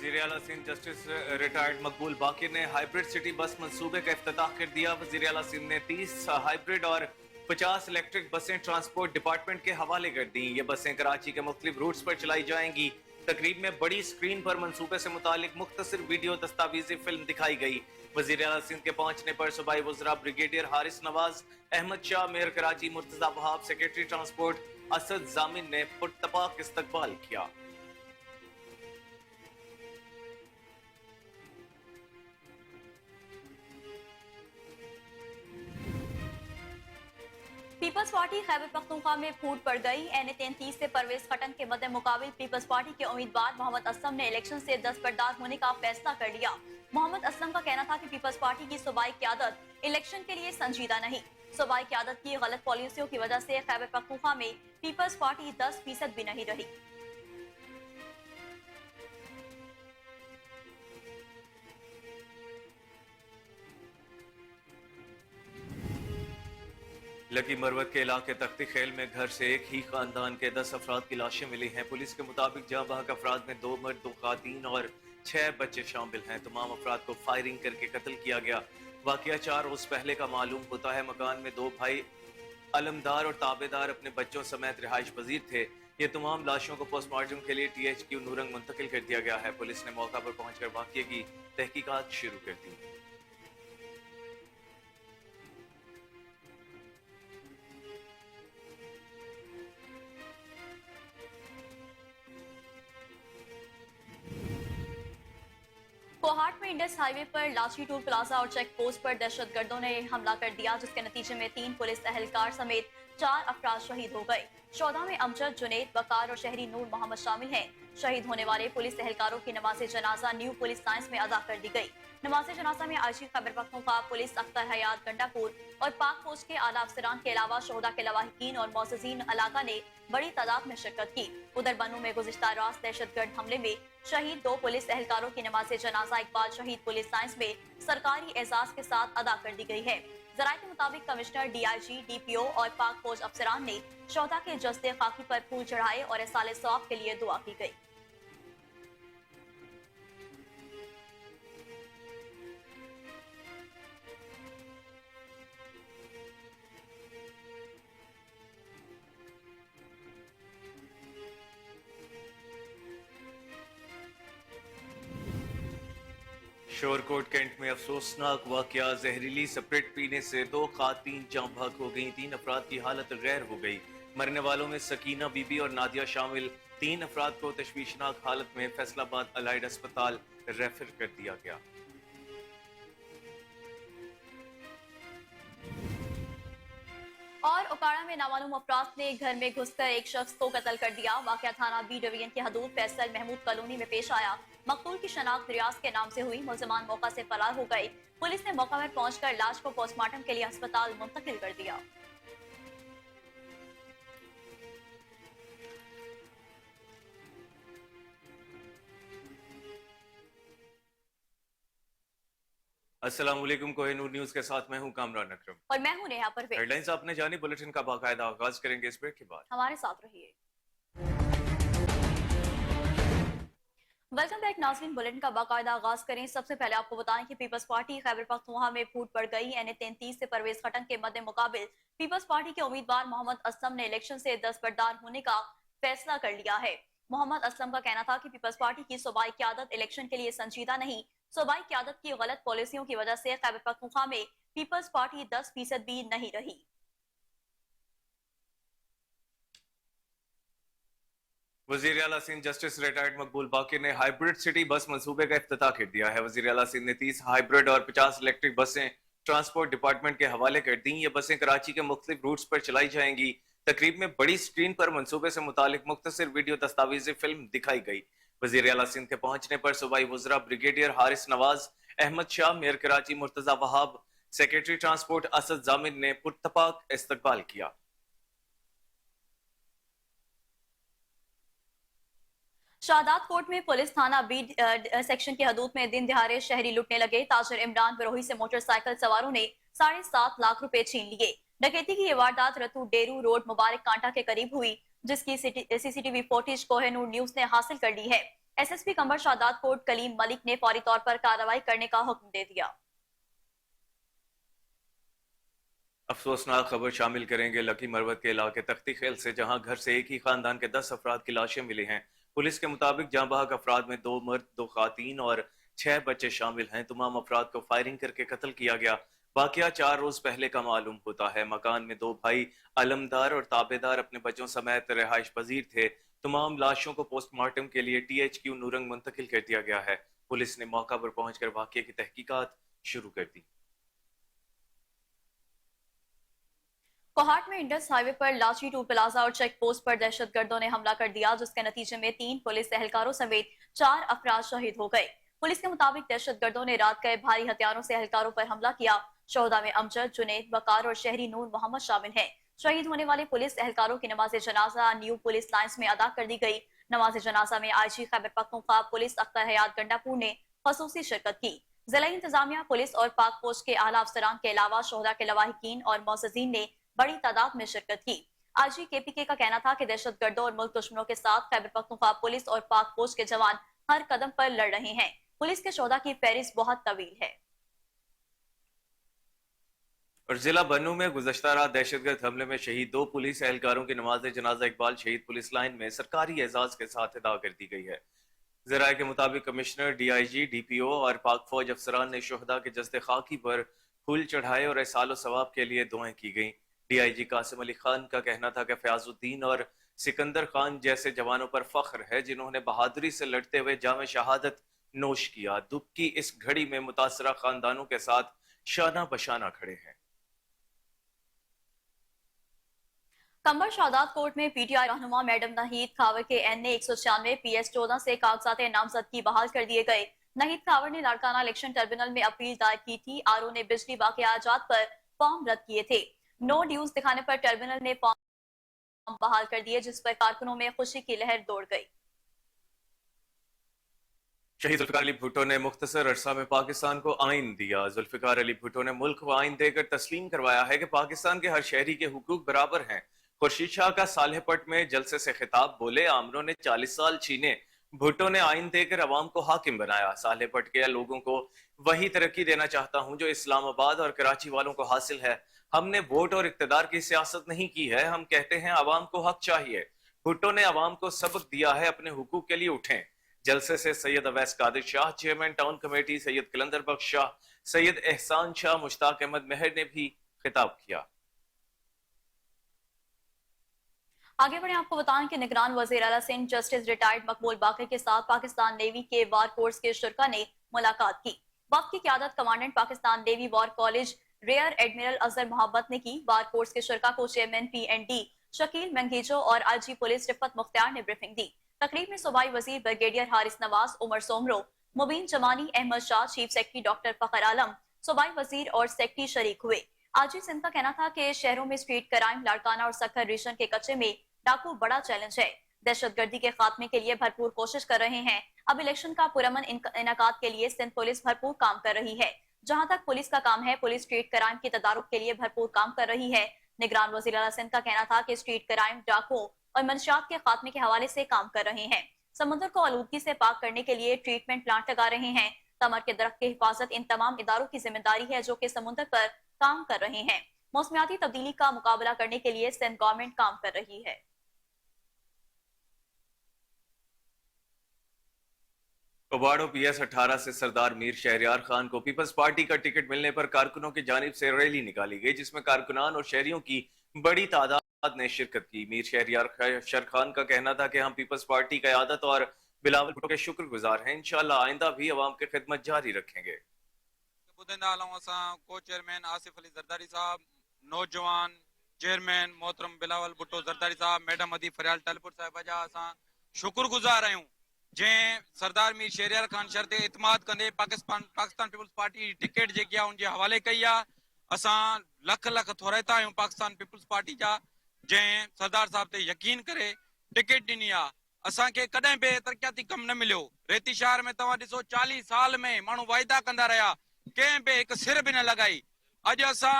वज़ीर आला Sindh justice retired मकबूल बाकिर ने हाइब्रिड सिटी बस मंसूबे का इफ्तिताह कर दिया। वज़ीर आला सिंध ने 30 हाइब्रिड और 50 इलेक्ट्रिक बसें ट्रांसपोर्ट डिपार्टमेंट के हवाले कर दी। ये बसें कराची के मुख्तलिफ रूट्स पर चलाई जाएंगी। तकरीब में बड़ी स्क्रीन पर मंसूबे से मुतालिक मुख्तसर वीडियो दस्तावेजी फिल्म दिखाई गई। वज़ीर आला सिंध के पहुंचने पर सूबाई वज़रा brigadier Haris Nawaz, Ahmed Shah, mayor Karachi Murtaza Wahab, secretary transport Asad Zamin ने पुरतपाक इस्तकबाल किया। पीपल्स पार्टी खैबर पख्तूनख्वा में फूट पड़ गई। एन 33 से परवेज खटन के मद्दे मुकाबिल पीपल्स पार्टी के उम्मीदवार मोहम्मद असलम ने इलेक्शन से दस्तबरदार होने का फैसला कर लिया। मोहम्मद असलम का कहना था कि पीपल्स पार्टी की सूबाई क़यादत इलेक्शन के लिए संजीदा नहीं। सूबाई क़यादत की गलत पॉलिसियों की वजह से खैबर पख्तूनख्वा में पीपल्स पार्टी 10% भी नहीं रही। लकी मरवत के इलाके तख्ती खेल में घर से एक ही खानदान के 10 अफराद की लाशें मिली हैं। पुलिस के मुताबिक जहां बहक अफराद में 2 मर्द, 2 खातीन और 6 बच्चे शामिल हैं। तमाम अफराद को फायरिंग करके कत्ल किया गया। वाकया 4 रोज पहले का मालूम होता है। मकान में 2 भाई अलमदार और ताबेदार अपने बच्चों समेत रिहाइश पजीर थे। ये तमाम लाशों को पोस्टमार्टम के लिए THQ नूरंग मुंतकिल कर दिया गया है। पुलिस ने मौका पर पहुंचकर वाकये की तहकीकात शुरू कर दी। कोहाट में इंडस हाईवे पर लाची टूल प्लाजा और चेक पोस्ट पर दहशतगर्दों ने हमला कर दिया, जिसके नतीजे में 3 पुलिस एहलकार समेत 4 अफराद शहीद हो गए। शोधा में अमजद, जुनेद, बकार और शहरी नूर मोहम्मद शामिल हैं। शहीद होने वाले पुलिस एहलकारों की नमाज जनाजा न्यू पुलिस लाइंस में अदा कर दी गई। नमाज जनाजा में आईजी खैबर पख्तूनख्वा, पुलिस अख्तर हयात गंडापुर और पाक फौज के आला अफसरान के अलावा शोहदा के लवाहिकीन और मोअज़्ज़िज़ीन इलाका ने बड़ी तादाद में शिरकत की। उधर बनू में गुज़िश्ता रात दहशतगर्द हमले में शहीद 2 पुलिस एहलकारों की नमाज जनाजा इकबाल शहीद पुलिस लाइंस में सरकारी एजाज के साथ अदा कर दी गई है। ज़राए के मुताबिक कमिश्नर, DIG, DPO और पाक फौज अफसरान ने शोहदा के जस्दे खाकी पर फूल चढ़ाए और इसाले सवाब के लिए दुआ की गई। शोरकोट कैंट में अफसोसनाक वाकया। जहरीली स्प्रिट पीने से 2 खातीन जाँ बहक हो गईं। 3 अफराद की हालत गैर हो गई। मरने वालों में सकीना बीबी और नादिया शामिल। 3 अफराद को तशवीशनाक हालत में फैसलाबाद अलाइड अस्पताल रेफर कर दिया गया। और ओकाड़ा में नामालूम अफराद ने घर में घुसकर एक शख्स को कत्ल कर दिया। वाकया थाना B डिवीजन की हदूद फैसल महमूद कॉलोनी में पेश आया। मकतूल की शनाख्त रियाज के नाम से हुई। मुलजमान मौका से फरार हो गए। पुलिस ने मौका पर पहुंचकर लाश को पोस्टमार्टम के लिए अस्पताल मुंतकिल कर दिया। अस्सलामुअलैकुम, कोहिनूर न्यूज के साथ मैं हूं कामरान अकरम और मैं हूं नेहा परवेज। हेडलाइंस आपने जानी, बुलेटिन का बाकायदा आगाज करेंगे इस ब्रेक के बाद। हमारे साथ रहिए। वेलकम बैक नाज़रीन, बुलेटिन का बाकायदा आगाज करें। सबसे पहले आपको बताएं कि पीपल्स पार्टी खैबर पख्तूनख्वा में फूट पड़ गई। NA 33 से परवेज खटन के मद्दे मुकाबिल पीपल्स पार्टी के उम्मीदवार मोहम्मद असलम ने इलेक्शन से दस्तबरदार होने का फैसला कर लिया है। मोहम्मद असलम का कहना था कि पीपल्स पार्टी की सूबाई क़यादत इलेक्शन के लिए संजीदा नहीं। सूबाई क़यादत की गलत पॉलिसियों की वजह से खैबर पख्तूनख्वा में पीपल्स पार्टी 10% भी नहीं रही। वज़ीर आला सिंध जस्टिस रिटायर्ड मकबूल बाकिर ने हाइब्रिड सिटी बस मंसूबे का इफ्तिताह कर दिया है। वज़ीर आला सिंध ने 30 हाइब्रिड और 50 इलेक्ट्रिक बसें ट्रांसपोर्ट डिपार्टमेंट के हवाले कर दी। ये बसें कराची के मुख्तलिफ रूट्स पर चलाई जाएंगी। तकरीब में बड़ी स्क्रीन पर मंसूबे से मुतालिक मुख्तसर वीडियो दस्तावेजी फिल्म दिखाई गई। वज़ीर आला सिंध के पहुंचने पर सूबाई वज़रा brigadier Haris Nawaz, Ahmed Shah, mayor Karachi Murtaza Wahab, secretary transport Asad Zamin ने पुरतपाक इस्तकबाल किया। शाहदाद कोर्ट में पुलिस थाना B सेक्शन की हदूद में दिन दिहाड़े शहरी लुटने लगे। ताजिर इमरान बरोही से मोटरसाइकिल सवारों ने 7.5 लाख रुपए छीन लिए। डकैती की ये वारदात रतू डेरू रोड मुबारक कांटा के करीब हुई, जिसकी CCTV फुटेज कोहिनूर न्यूज ने हासिल कर ली है। एसएसपी कंबर शादात कोट कलीम मलिक ने फौरी तौर पर कार्रवाई करने का हुक्म दे दिया। अफसोसनाक खबर शामिल करेंगे लकी मरवत के इलाके तख्ती खेल से, जहां घर से एक ही खानदान के 10 अफराद की लाशें मिली हैं। पुलिस के मुताबिक जाँ बहक अफराद में 2 मर्द, 2 खातीन और 6 बच्चे शामिल हैं। तमाम अफराद को फायरिंग करके कत्ल किया गया। वाकया 4 रोज पहले का मालूम होता है। मकान में 2 भाई अलमदार और ताबेदार अपने बच्चों समेत रिहाइश पजीर थे। तमाम लाशों को पोस्टमार्टम के लिए THQ नूरंग मुंतकिल कर दिया गया है। पुलिस ने मौका पर पहुंचकर वाकये की तहकीकात शुरू कर दी। कोहाट में इंडस हाईवे पर लाची टू प्लाजा और चेक पोस्ट पर दहशतगर्दों ने हमला कर दिया, जिसके नतीजे में 3 पुलिस एहलकारों समेत 4 अफराद शहीद हो गए। पुलिस के मुताबिक दहशतगर्दों ने रात गए भारी हथियारों से एहलकारों पर हमला किया। शोहदा में अमजद, जुनैद, वकार और शहरी नूर मोहम्मद शामिल हैं। शहीद होने वाले पुलिस एहलकारों की नमाज जनाजा न्यू पुलिस लाइन्स में अदा कर दी गई। नमाज जनाजा में IG खैबर पख्तूनख्वा पुलिस अख्तर हयात गंडापुर ने खसूसी शिरकत की। जिला इंतजामिया, पुलिस और पाक पोस्ट के आला अफसरान के अलावा शोहदा के लवाहिकीन और मोअज़्ज़िज़ीन ने बड़ी तादाद में शिरकत की। IG KPK का कहना था कि दहशतगर्दों और मुल्क दुश्मनों के साथ खैबर पख्तूनख्वा पुलिस और पाक पोस्ट के जवान हर कदम पर लड़ रहे हैं। पुलिस के शोहदा की फहरिस्त बहुत तवील है। और जिला बन्नू में गुज़श्ता रात दहशतगर्द हमले में शहीद 2 पुलिस एहलकारों की नमाज जनाजा इकबाल शहीद पुलिस लाइन में सरकारी एजाज के साथ अदा कर दी गई है। ज़राए के मुताबिक कमिश्नर, DIG, DPO और पाक फौज अफसरान ने शोहदा के जस्ते खाकी पर फूल चढ़ाए और एहसाल सवाब के लिए दुआएं की गईं। DIG कासिम अली खान का कहना था कि फयाजुद्दीन और सिकंदर खान जैसे जवानों पर फख्र है, जिन्होंने बहादुरी से लड़ते हुए जाम शहादत नोश किया। दुख की इस घड़ी में मुतासरा खानदानों के साथ शाना बशाना खड़े हैं। कंबर शादात कोर्ट में PTI रहनुमा मैडम नहीद खावर के NA 196 PS14 से कागजात नामजदगी बहाल कर दिए गए। नहीद खावर ने लाड़काना इलेक्शन ट्रिब्यूनल में अपील दायर की थी। RO ने बिजली वाकयात पर फॉर्म रद्द किए थे। नो ड्यूज दिखाने पर ट्रिब्यूनल ने फॉर्म बहाल कर दिए, जिस पर कारकुनों में खुशी की लहर दौड़ गई। शहीद जुल्फिकार अली भुट्टो ने मुख्तसर अरसा में पाकिस्तान को आइन दिया। जुल्फिकार अली भुट्टो ने मुल्क को आइन देकर तस्लीम करवाया है कि पाकिस्तान के हर शहरी के हुकूक बराबर हैं। खुर्शीद शाह का सालेहपट में जलसे से खिताब, बोले आमरों ने 40 साल छीने, भुट्टो ने आइन देकर अवाम को हाकिम बनाया। सालेहपट के लोगों को वही तरक्की देना चाहता हूं जो इस्लामाबाद और कराची वालों को हासिल है। हमने वोट और इक्तदार की सियासत नहीं की है, हम कहते हैं अवाम को हक चाहिए। भुट्टो ने अवाम को सबक दिया है, अपने हुकूक के लिए उठें। जलसे से Syed Awais Qadir Shah, chairman town committee Syed Qalandar Bakhsh Shah, Syed Ehsan Shah, Mushtaq Ahmad मेहर ने भी खिताब किया। आगे बढ़े, आपको बताएं कि निगरान वज़ीर आला सिंध जस्टिस रिटायर्ड मकबूल बाकर के साथ पाकिस्तान नेवी के वार कोर्स के शुरा ने मुलाकात की। वक्त की क़यादत commandant Pakistan navy war college rear admiral Azhar Mohabbat ने की। वार कोर्स के शुरा को चेयरमैन PND शकील मंगीजो और IG पुलिस रिफत मुख्तार ने ब्रीफिंग दी। तकरीब में सूबाई वजीर brigadier Haris Nawaz, Umar Soomro, Mubeen Zamani, Ahmed Shah, chief secretary doctor Fakhar Alam, सूबाई वजीर और सेक्रेटरी शरीक हुए। IG सिंध का कहना था कि शहरों में स्ट्रीट क्राइम, लाड़काना और सखर रीजन के कच्चे में डाकू बड़ा चैलेंज है। दहशतगर्दी के खात्मे के लिए भरपूर कोशिश कर रहे हैं। अब इलेक्शन का पुरअमन इनकाद के लिए सिंध पुलिस भरपूर काम कर रही है। जहां तक पुलिस का काम है, पुलिस स्ट्रीट क्राइम के तदारुक के लिए भरपूर काम कर रही है। निगरान वज़ीर आला सिंध का कहना था कि स्ट्रीट क्राइम, डाकुओं और मंशियात के खात्मे के हवाले से काम कर रहे हैं। समुद्र को आलूदगी से पाक करने के लिए ट्रीटमेंट प्लांट लगा रहे हैं। तमर के दरख्त की हिफाजत इन तमाम इदारों की जिम्मेदारी है जो कि समुद्र पर काम कर रहे हैं। मौसमियाती तब्दीली का मुकाबला करने के लिए सिंध गवर्नमेंट काम कर रही है। कबाड़ो PS 18 से सरदार मीर शहरियार खान को पीपल्स पार्टी का टिकट मिलने पर कारकुनों की जानिब से रैली निकाली गई, जिसमें कारकुनान और शहरियों की बड़ी तादाद ने शिरकत की। मीर शहरियार खान का कहना था कि हम पीपल्स पार्टी का आदत और बिलावल भुट्टो के शुक्रगुजार हैं। इंशाअल्लाह आइंदा भी अवाम की खिदमत जारी रखेंगे। को चेयरमैन आसिफ अली जरदारी साहब, नौजवान चेयरमैन मोहतरम बिलावल भुट्टो जरदारी साहब, मैडम अदी फरियाल टलपुर साहिबा जा असां शुक्रगुजार आहियूं जंहिं सरदार मीर शहरियार खान शर्त इतमाद कंदे पाकिस्तान पीपल्स पार्टी टिकट जेकी आहे उनजे हवाले कई आहे। असां लख लख थोराइता आहियूं पाकिस्तान पीपल्स पार्टी जा, जंहिं सरदार साहब ते यकीन करे टिकट ॾिनी आहे। असांखे कॾहिं बि तरक़ियाती कमु न मिलियो। रेती शहर में तव्हां ॾिसो 40 साल में माण्हू वाइदा कंदा रहिया, कंहिं बि हिकु सिर बि न लॻाई। अॼु असां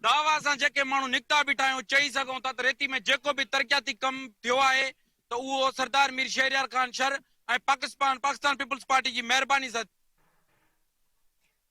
दावा सां जेके माण्हू निकिता बीठा आहियूं, चई सघूं था त रेती में जेको बि तरक़ियाती कमु थियो आहे त उहो सरदार मीर शहरियार खान शर पाकिस्तान पीपल्स पार्टी की मेहरबानी से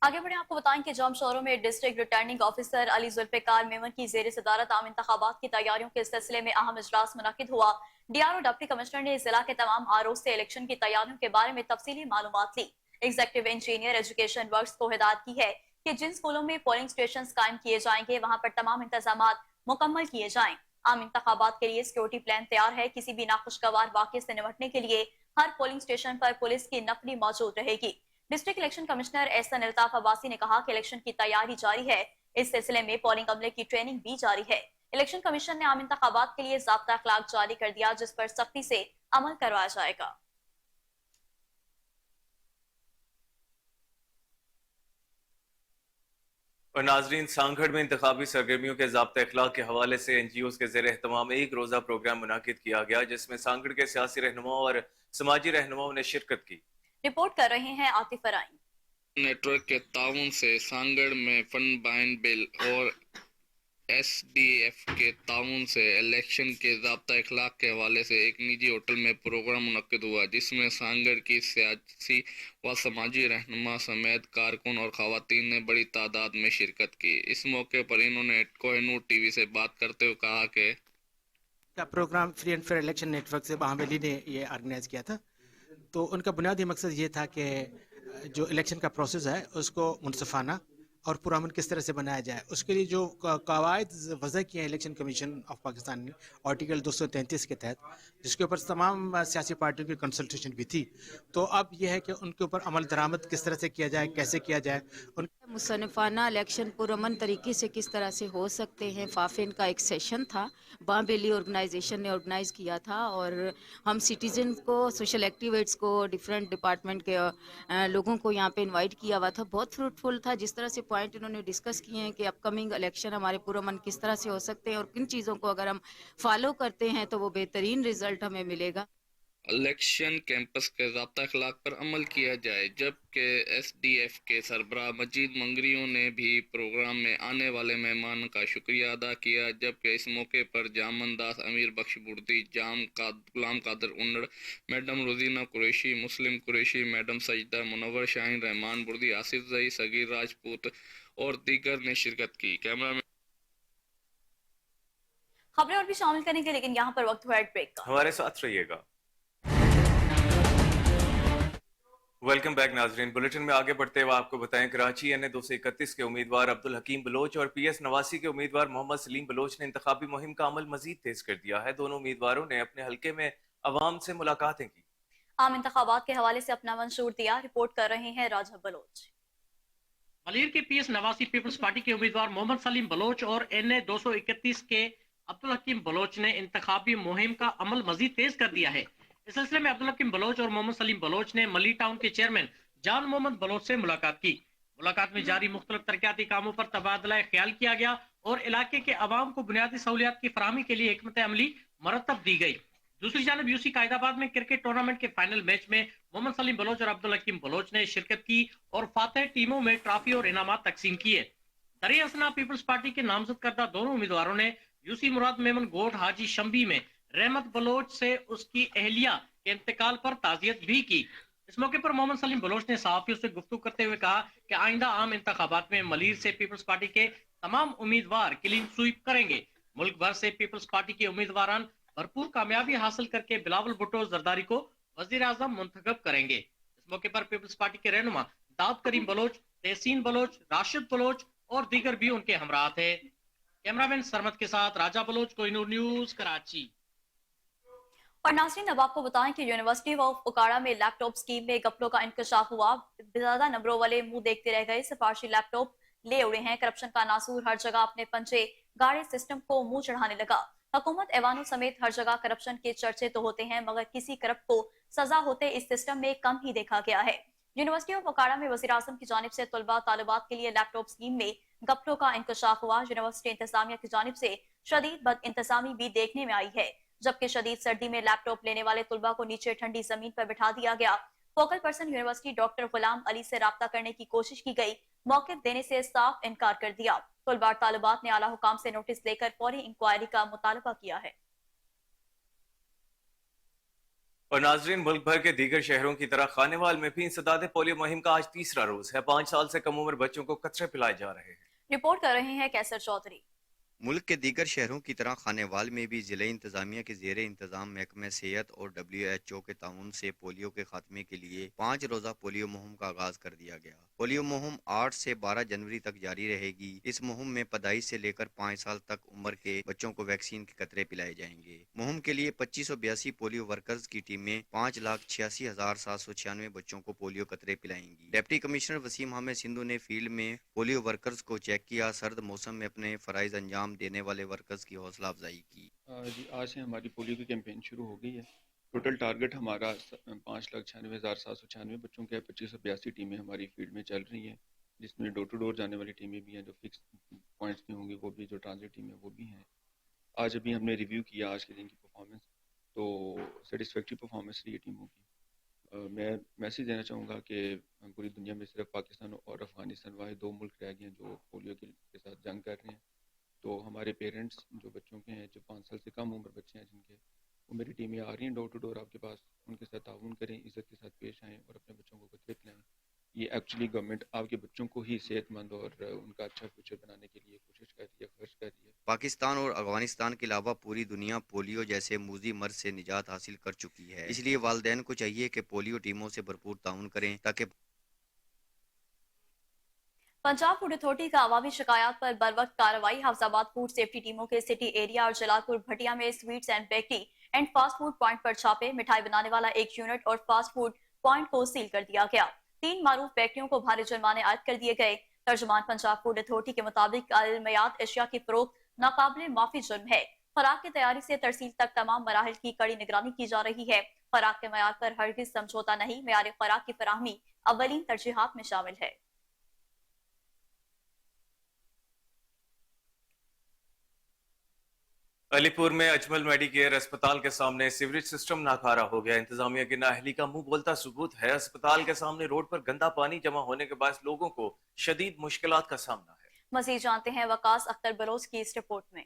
आगे बढ़े आपको बताएं कि जाम शहरों में district returning officer Ali Zulfiqar Memon की जेर सदारत आम इंतखाबात की तैयारियों के सिलसिले में अहम इजलास मुनक्किद हुआ। डीआरओ डिप्टी कमिश्नर ने जिला के तमाम आरओ से इलेक्शन की तैयारियों के बारे में तफसीली मालूमात ली। एग्जीक्यूटिव इंजीनियर एजुकेशन वर्क्स को हिदायत की है कि जिन स्कूलों में पोलिंग स्टेशन कायम किए जाएंगे वहां पर तमाम इंतजाम मुकम्मल किए जाएं। आम इंतखाबात के लिए सिक्योरिटी प्लान तैयार है। किसी भी नाखुशगवार वाक़े से निपटने के लिए हर पोलिंग स्टेशन पर पुलिस की नफरी मौजूद रहेगी। District election commissioner Ahsan Altaf Abbasi ने कहा कि इलेक्शन की तैयारी जारी है। इस सिलसिले में पोलिंग अमले की ट्रेनिंग भी जारी है। इलेक्शन कमीशन ने आम इंतखाबात के लिए ज़ाब्ता अखलाक जारी कर दिया, जिस पर सख्ती से अमल करवाया जाएगा। और नाजरीन, सांगड़ में इंतखाबी सरगर्मियों के ज़ाब्ते अखलाक के हवाले से एनजीओ के ज़ेर एहतमाम एक रोज़ा प्रोग्राम मुनाकिद किया गया, जिसमें सांगड़ के सियासी रहनुमाओं और समाजी रहनुमाओं ने शिरकत की। रिपोर्ट कर रहे हैं आतिफ फराइन। नेटवर्क के ताउन से सांगड़ में फंड बाइन बिल और एसडीएफ के ताउन से इलेक्शन के ज़ाब्ता अखलाक के हवाले से एक निजी होटल में प्रोग्राम मुनक्किद हुआ, जिसमें सांगड़ की सियासी व समाजी रहनुमा समेत कारकुन और ख़वातीन ने बड़ी तादाद में शिरकत की। इस मौके पर इन्होंने कोहिनूर टीवी से बात करते हुए कहा कि का programme free and fair election network से बाहवेली ने ये ऑर्गेनाइज़ किया था। तो उनका बुनियादी मकसद ये था कि जो इलेक्शन का प्रोसेस है उसको मुनसफाना और पुरअमन किस तरह से बनाया जाए। उसके लिए जो कवायद वज़ा किए हैं इलेक्शन कमीशन ऑफ पाकिस्तान ने आर्टिकल 233 के तहत, जिसके ऊपर तमाम सियासी पार्टियों की कंसल्टेशन भी थी। तो अब यह है कि उनके ऊपर अमल दरामद किस तरह से किया जाए, कैसे किया जाए। मुसन्नफ़ाना इलेक्शन पुरअमन तरीके से किस तरह से हो सकते हैं। फाफिन का एक सेशन था, बाबेली ऑर्गेनाइजेशन ने ऑर्गेनाइज़ किया था और हम सिटीज़न को, सोशल एक्टिविस्ट्स को, डिफरेंट डिपार्टमेंट के लोगों को यहाँ पे इनवाइट किया हुआ था। बहुत फ्रूटफुल था। जिस तरह से पॉइंट इन्होंने डिस्कस किए हैं कि अपकमिंग इलेक्शन हमारे पुरअमन किस तरह से हो सकते हैं और किन चीज़ों को अगर हम फॉलो करते हैं तो वो बेहतरीन रिजल्ट हमें मिलेगा। इलेक्शन कैंपस के ज़ाब्ता अखलाक पर अमल किया जाए, जबकि एसडीएफ के सरबराह मजीद मंगरियों ने भी प्रोग्राम में आने वाले मेहमान का शुक्रिया अदा किया। जबकि इस मौके पर जामनदास, अमीर बख्श बुर्दी, गुलाम कादर उन्नड़, मैडम रोजीना कुरैशी, मुस्लिम कुरैशी, मैडम सजदा, मुनव्वर शाहीन, रहमान बुर्दी, आसिफ जई, सगीर राजपूत और दीगर ने शिरकत की। कैमरा में खबरें और भी शामिल करेंगे, लेकिन यहाँ पर वक्त हुआ एड ब्रेक का। हमारे साथ रहिएगा। वेलकम बैक नाजरीन। बुलेटिन में आगे बढ़ते हुए आपको बताएं, कराची एनए 231 के उम्मीदवार अब्दुल हकीम बलोच और पीएस नवासी के उम्मीदवार मोहम्मद सलीम बलोच ने इंतखाबी मुहिम का अमल मजीद तेज कर दिया है। दोनों उम्मीदवारों ने अपने हलके में अवाम से मुलाकातें की। आम इंतखाबात के हवाले से अपना मंशूर दिया। रिपोर्ट कर रहे हैं राजा बलोच। मलीर के पीएस नवासी पीपल्स पार्टी के उम्मीदवार मोहम्मद सलीम बलोच और एनए 231 के अब्दुल हकीम बलोच ने इंतखाबी मुहिम का अमल मजीद तेज कर दिया है। इस सिलसिले में अब्दुल हकीम बलोच और मोहम्मद सलीम बलोच ने मली टाउन के चेयरमैन जान मोहम्मद बलोच से मुलाकात की। मुलाकात में जारी मुख्तलिफ तरक्याती कामों पर तबादला ख्याल किया गया और इलाके के अवाम को बुनियादी सहूलियात की फराहमी के लिए हिकमत अमली मरतब दी गई। दूसरी जानब यूसी कायदाबाद में क्रिकेट टूर्नामेंट के फाइनल मैच में मोहम्मद सलीम बलोच और अब्दुल हकीम बलोच ने शिरकत की और फातेह टीमों में ट्रॉफी और इनामात तकसीम किए। दरिया असना पीपल्स पार्टी के नामजद करदा दोनों उम्मीदवारों ने यूसी मुराद मेमन गोट हाजी शम्बी में रहमत बलोच से उसकी अहलिया के इंतकाल पर ताज़ियत भी की। इस मौके पर मोहम्मद सलीम बलोच ने सहाफियों से गुफ्तगू करते हुए कहा कि आइंदा आम इंतखाबात में मलीर से पीपल्स पार्टी के तमाम उम्मीदवार क्लीन स्वीप करेंगे। मुल्क भर से पीपल्स पार्टी के उम्मीदवार भरपूर कामयाबी हासिल करके बिलावल भुट्टो जरदारी को वजीर आजम मुंतखब करेंगे। इस मौके पर पीपल्स पार्टी के रहनुमा दाऊद करीम बलोच, तहसीन बलोच, राशिद बलोच और दीगर भी उनके हमराह थे। कैमरामैन सरमद के साथ राजा बलोच, कोहिनूर न्यूज, कराची। और नाज़रीन, अब आपको बताएं कि यूनिवर्सिटी ऑफ उकाड़ा में लैपटॉप स्कीम में गपलों का इंकशाफ हुआ। ज्यादा नंबरों वाले मुंह देखते रह गए, सिफारशी लैपटॉप ले उड़े हैं। करप्शन का नासूर हर जगह अपने पंजे गाड़े सिस्टम को मुंह चढ़ाने लगा। हुकूमत ऐवानों समेत हर जगह करप्शन के चर्चे तो होते हैं, मगर किसी करप्ट को सजा होते इस सिस्टम में कम ही देखा गया है। यूनिवर्सिटी ऑफ उकाड़ा में वज़ीर आज़म की जानिब से तलबा तालिबात के लिए लैपटॉप स्कीम में गपलों का इंकशाफ हुआ। यूनिवर्सिटी इंतजामिया की जानिब से शदीद बद इंतजामी भी देखने में आई है, जबकि शदीद सर्दी में लैपटॉप लेने वाले तुलबा को नीचे ठंडी जमीन पर बिठा दिया गया। Focal person university doctor Ghulam Ali से राब्ता करने की कोशिश की गई, मौके देने से साफ इनकार कर दिया। तुलबा तालिबात ने आला हुकाम से नोटिस लेकर फौरी इंक्वायरी का मुतालबा किया है। اور ناظرین، ملک بھر کے دیگر شہروں کی طرح خانیوال میں بھی انسداد پولیو مہم کا آج تیسرا روز ہے. 5 سال سے کم عمر بچوں کو قطرے پلائے جا رہے ہیں. رپورٹ کر رہے ہیں کیسر چودھری. ملک کے دیگر شہروں کی طرح خانیوال میں بھی ضلع انتظامیہ کے زیر انتظام محکمہ صحت اور WHO کے تعاون سے پولیو کے خاتمے کے لیے 5 روزہ پولیو مہم کا آغاز کر دیا گیا. پولیو مہم 8 سے 12 جنوری تک جاری رہے گی. اس مہم میں پیدائش سے لے کر 5 سال تک عمر کے بچوں کو ویکسین کے قطرے پلائے جائیں گے. مہم کے لیے 2582 پولیو ورکرز کی ٹیمیں 5,86,796 بچوں کو پولیو قطرے پلائیں گی. ڈپٹی کمشنر وسیم احمد سندھو نے فیلڈ میں پولیو ورکرز کو چیک کیا. سرد موسم میں اپنے فرائض انجام دینے والے ورکرز کی حوصلہ افزائی کی. جی آج سے ہماری پولیو کی کیمپین شروع ہو گئی ہے. ٹوٹل ٹارگٹ ہمارا 5,96,796 بچوں کے 2582 ٹیمیں ہماری فیلڈ میں چل رہی ہیں، جس میں ڈور ٹو ڈور جانے والی ٹیمیں بھی ہیں، جو فکس پوائنٹس میں ہوں گی وہ بھی، جو ٹرانزٹ ٹیمیں وہ بھی ہیں. آج ابھی ہم نے ریویو کیا آج کے دن کی پرفارمنس، تو سیٹسفیکٹری پرفارمنس رہی ہے ٹیموں کی. میں میسیج دینا چاہوں گا کہ پوری دنیا میں صرف پاکستان اور افغانستان واحد 2 ملک رہ گئے ہیں جو پولیو کے ساتھ جنگ کر رہے ہیں. تو ہمارے پیرنٹس جو بچوں کے ہیں، جو 5 سال سے کم عمر بچے ہیں جن کے، وہ میری ٹیمیں آ رہی ہیں ڈور ٹو ڈور آپ کے پاس. ان کے ساتھ تعاون کریں، عزت کے ساتھ پیش آئیں اور اپنے بچوں کو قطرے پلائیں. یہ ایکچولی گورنمنٹ آپ کے بچوں کو ہی صحت مند اور ان کا اچھا فیوچر بنانے کے لیے کوشش کر رہی ہے، خرچ کر رہی ہے. پاکستان اور افغانستان کے علاوہ پوری دنیا پولیو جیسے موذی مرض سے نجات حاصل کر چکی ہے. اس لیے والدین کو چاہیے کہ پولیو ٹیموں سے بھرپور تعاون کریں تاکہ پنجاب فوڈ اتھارٹی کا عوامی شکایات پر بروقت کارروائی. حفظ آباد فوڈ سیفٹی ٹیموں کے سٹی ایریا اور جلال پور بھٹیا میں sweets and bakery and fast food point پر چھاپے. مٹھائی بنانے والا ایک یونٹ اور فاسٹ فوڈ پوائنٹ کو سیل کر دیا گیا. 3 معروف بیکریوں کو بھاری جرمانے عائد کر دیے گئے. ترجمان پنجاب فوڈ اتھارٹی کے مطابق المیات اشیاء کی فروخت ناقابل معافی جرم ہے. خوراک کی تیاری سے ترسیل تک تمام مراحل کی کڑی نگرانی کی جا رہی ہے. خوراک کے معیار پر ہرگز سمجھوتہ نہیں. معیار خوراک کی فراہمی اولین ترجیحات میں شامل ہے. علی پور میں اجمل میڈی کیئر اسپتال کے سامنے سیوریج سسٹم ناکارہ ہو گیا. انتظامیہ کی نااہلی کا منہ بولتا ثبوت ہے. اسپتال کے سامنے روڈ پر گندا پانی جمع ہونے کے باعث لوگوں کو شدید مشکلات کا سامنا ہے. مزید جانتے ہیں وقاص اختر بلوچ کی اس رپورٹ میں.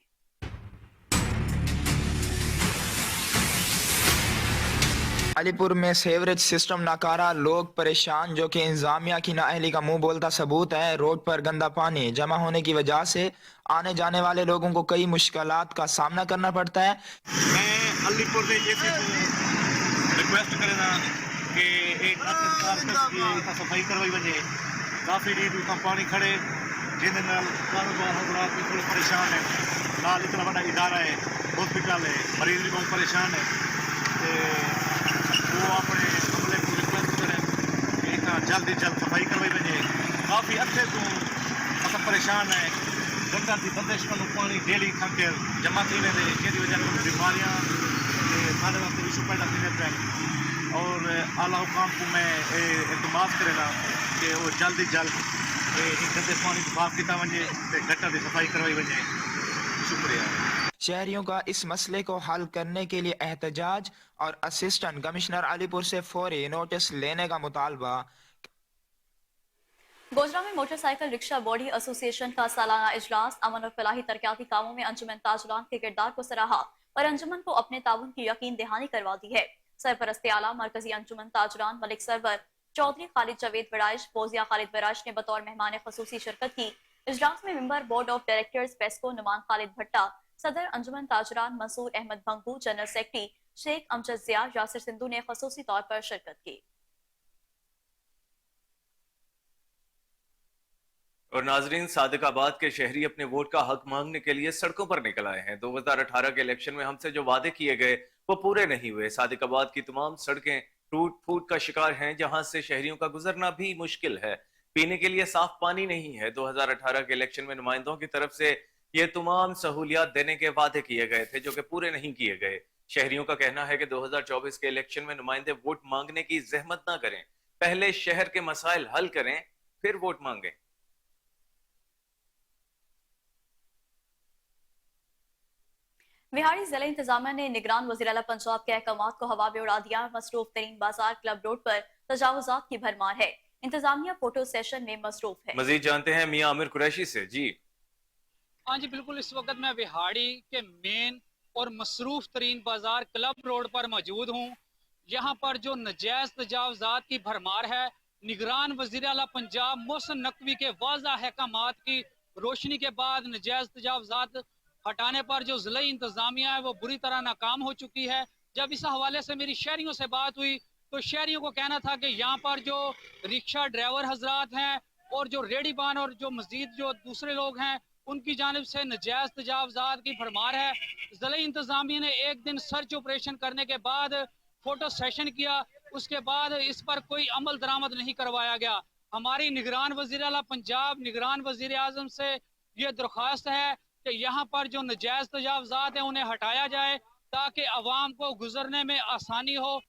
علی پور میں سیوریج سسٹم ناکارہ، لوگ پریشان، جو کہ انتظامیہ کی نااہلی کا منہ بولتا ثبوت ہے. روڈ پر گندا پانی جمع ہونے کی وجہ سے آنے جانے والے لوگوں کو کئی مشکلات کا سامنا کرنا پڑتا ہے. میں علی پور میں یہ ریکویسٹ کرنا کہ ایک صفائی کروائی وجے. کافی ڈیٹ کا پانی کھڑے جن کاروبار حضرات بھی تھوڑے پریشان ہیں. نال اتنا بڑا ادارہ ہے، ہاسپٹل ہے، مریض بھی بہت پریشان ہے. وہ اپنے عملے کو ریکویسٹ کریں کہ جلد جلد صفائی کروائی وجے. کافی عرصے تو مطلب پریشان ہے. گندا کی بندش کا پانی ڈیلی کھنکر جمع تھی ویندے، جن وجہ سے بیماریاں سارے واسطے ایشو پیدا تھی ویندے ہیں. اور اعلیٰ حکام کو میں اعتماد کرنا کہ وہ جلد جلد گندے پانی صاف کیا وجے، گٹر کی صفائی کروائی وجے. شکریہ. شہریوں کا اس مسئلے کو حل کرنے کے لیے احتجاج اور اسسٹنٹ کمشنر علی پور سے فوری نوٹس لینے کا مطالبہ. گوجرا میں موٹر سائیکل رکشہ باڈی ایسوسی ایشن کا سالانہ اجلاس. امن اور فلاحی ترقیاتی کاموں میں انجمن تاجران کے کردار کو سراہا اور انجمن کو اپنے تعاون کی یقین دہانی کروا دی ہے. سرپرست اعلیٰ مرکزی انجمن تاجران ملک سرور چودھری خالد جاوید وڑائش، فوزیہ خالد وڑائش نے بطور مہمان خصوصی شرکت کی. اجلاس میں member board of directors PESCO Noman Khalid Bhatta, صدر انجمن تاجران منصور احمد بھنگو، جنرل سیکرٹری شیخ امجد ضیاء، یاسر سندھو نے خصوصی طور پر شرکت کی. اور ناظرین، صادق آباد کے شہری اپنے ووٹ کا حق مانگنے کے لیے سڑکوں پر نکل آئے ہیں. 2018 کے الیکشن میں ہم سے جو وعدے کیے گئے وہ پورے نہیں ہوئے. صادق آباد کی تمام سڑکیں ٹوٹ پھوٹ کا شکار ہیں، جہاں سے شہریوں کا گزرنا بھی مشکل ہے. پینے کے لیے صاف پانی نہیں ہے. 2018 کے الیکشن میں نمائندوں کی طرف سے یہ تمام سہولیات دینے کے وعدے کیے گئے تھے جو کہ پورے نہیں کیے گئے. شہریوں کا کہنا ہے کہ 2024 کے الیکشن میں نمائندے ووٹ مانگنے کی زحمت نہ کریں، پہلے شہر کے مسائل حل کریں پھر ووٹ مانگیں. بہاری ضلع انتظامیہ نے نگران وزیر اعلیٰ پنجاب کے احکامات کو ہوا میں اڑا دیا. مصروف ترین بازار کلب روڈ پر تجاوزات کی بھرمار ہے. انتظامیہ فوٹو سیشن میں مصروف ہے. مزید جانتے ہیں میاں عامر قریشی سے. جی ہاں جی بالکل، اس وقت میں بہاڑی کے مین اور مصروف ترین بازار کلب روڈ پر موجود ہوں. यहाँ पर जो नजायज तजावजात की भरमार है, निगरान वज़ीर आला पंजाब मोहसिन नकवी के वाज़ा अहकामात की रोशनी के बाद नजायज तजावजात हटाने पर जो ज़िला इंतज़ामिया है वो बुरी तरह नाकाम हो चुकी है। जब इस हवाले से मेरी शहरियों से बात हुई तो शहरियों को कहना था कि यहाँ पर जो रिक्शा ड्राइवर हजरात हैं और जो रेडीबान और जो मजीद जो दूसरे लोग हैं उनकी जानिब से नजायज तजावजात की भरमार है। ज़िला इंतज़ामिया ने एक दिन सर्च ऑपरेशन करने के बाद फोटो सेशन किया, उसके बाद इस पर कोई अमल दरामद नहीं करवाया गया। हमारी निगरान वज़ीर आला पंजाब, निगरान वज़ीर आज़म से ये दरख्वास्त है कि यहाँ पर जो नजायज तजावजात हैं उन्हें हटाया जाए ताकि अवाम को गुजरने में आसानी हो।